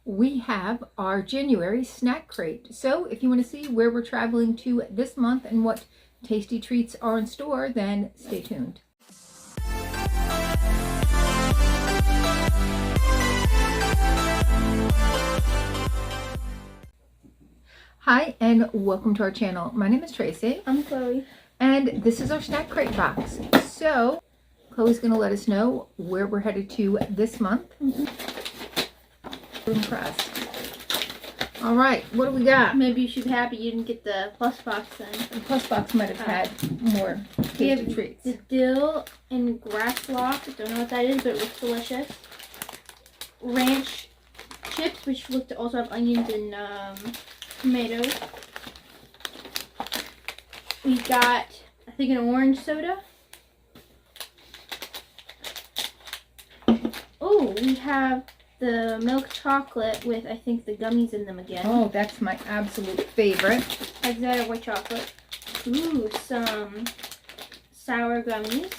we have our January snack crate. So if you want to see where we're traveling to this month and what tasty treats are in store, then stay tuned. Hi and welcome to our channel. My name is Tracy. I'm Chloe. And this is our snack crate box. So Chloe's going to let us know where we're headed to this month. We're impressed. All right, what do we got? Maybe you should be happy you didn't get the plus box then. The plus box might have had more tasty treats. The dill and grass lock. Don't know what that is, but it looks delicious. Ranch chips, which look to also have onions and tomatoes. We got, I think, an orange soda. Oh, we have the milk chocolate with, I think, the gummies in them again. Oh, that's my absolute favorite. Exotic white chocolate. Ooh, some sour gummies.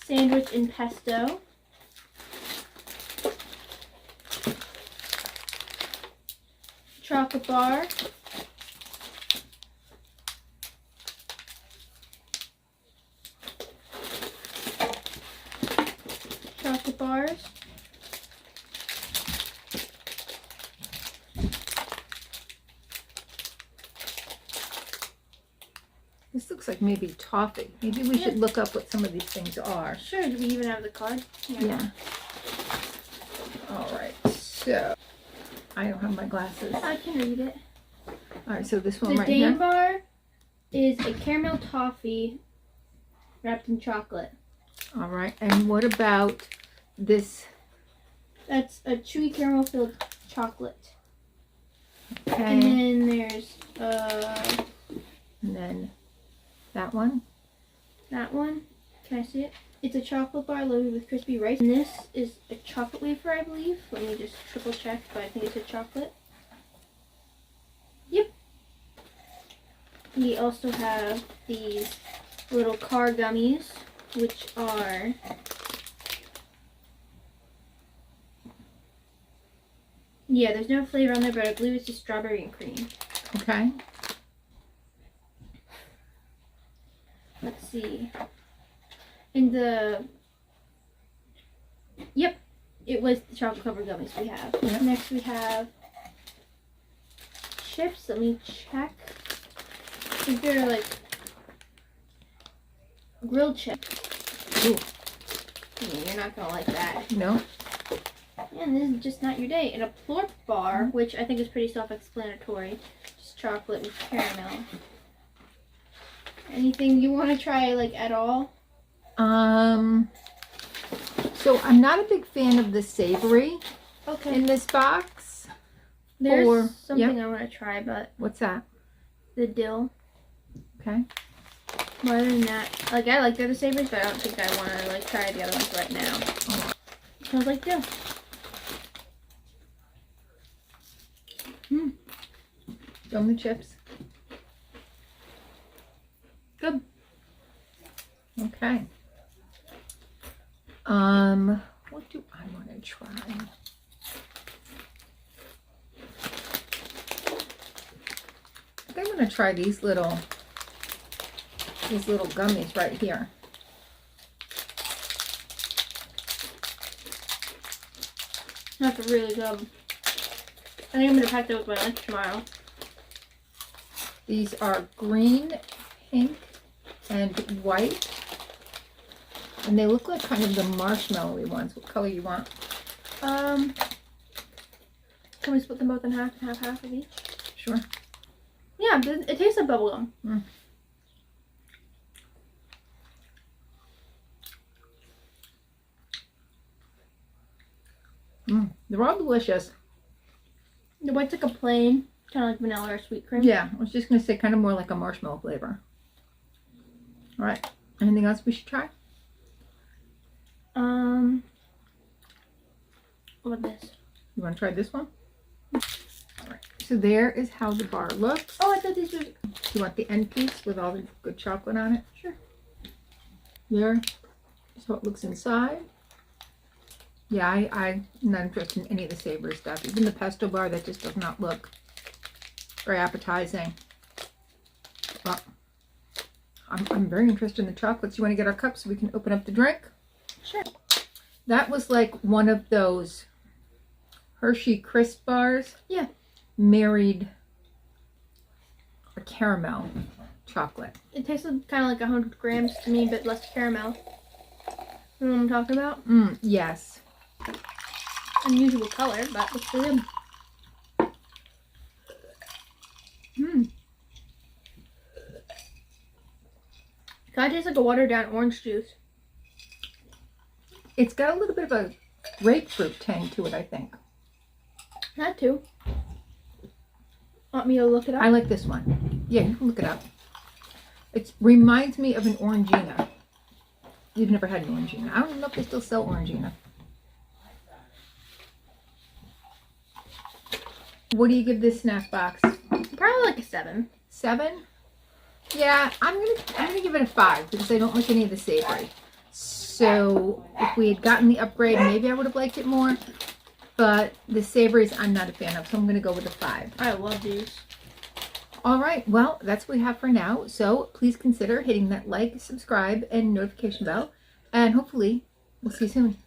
Sandwich and pesto. Chocolate bar. Chocolate bars. This looks like maybe toffee. Maybe we should look up what some of these things are. Sure, do we even have the card? Yeah. All right, so I don't have my glasses. I can read it. All right, so this one The right Dan here. bar is a caramel toffee wrapped in chocolate. All right, and what about this? That's a chewy caramel filled chocolate. Okay. And then there's And then that one. that one. Can I see it? It's a chocolate bar loaded with crispy rice. And this is a chocolate wafer, I believe. Let me just triple check, but I think it's a chocolate. Yep. We also have these little car gummies, which are there's no flavor on there, but I believe it's just strawberry and cream. Okay. Let's see. In the it was the chocolate covered gummies we have. Yep. Next we have chips. Let me check. I think they're like grilled chips. Ooh. You're not gonna like that. No. And this is just not your day. And a plorp bar, which I think is pretty self-explanatory. Just chocolate with caramel. Anything you want to try, like, at all? So I'm not a big fan of the savory in this box. There's something I want to try, but What's that? the dill. Okay. But other than that, like, I like the other savories, but I don't think I want to, like, try the other ones right now. It smells like dill. Show me the chips. Good. Okay. What do I want to try? I think I'm going to try these little gummies right here. That's really good. I think I'm going to pack those with my lunch tomorrow. These are green, pink, and white. And they look like kind of the marshmallowy ones. What color you want? Can we split them both in half and have half of each? Sure. Yeah, it tastes like bubblegum. They're all delicious. The white's like a plain, kind of like vanilla or sweet cream. Yeah, I was just going to say kind of more like a marshmallow flavor. All right. Anything else we should try? What about this? You want to try this one? All right. So there is how the bar looks. Oh, I thought these were... You want the end piece with all the good chocolate on it? Sure. There is how it looks inside. Yeah, I'm not interested in any of the savory stuff. Even the pesto bar, that just does not look very appetizing. Well, I'm very interested in the chocolates. You want to get our cups so we can open up the drink? Sure. That was like one of those Hershey crisp bars. Yeah. Married a caramel chocolate. It tasted kind of like 100 grams to me, but less caramel. You know what I'm talking about? Yes. Unusual color, but looks pretty good. Kind of tastes like a watered down orange juice. It's got a little bit of a grapefruit tang to it, I think. That too. Want me to look it up? I like this one. Yeah, you can look it up. It reminds me of an Orangina. You've never had an Orangina. I don't even know if they still sell Orangina. What do you give this snack box? Probably like a 7. 7? Yeah, I'm gonna give it a 5 because I don't like any of the savory. So if we had gotten the upgrade, maybe I would have liked it more. But the savories I'm not a fan of, so I'm gonna go with a 5. I love these. All right, well, that's what we have for now. So please consider hitting that like, subscribe, and notification bell. And hopefully, we'll see you soon.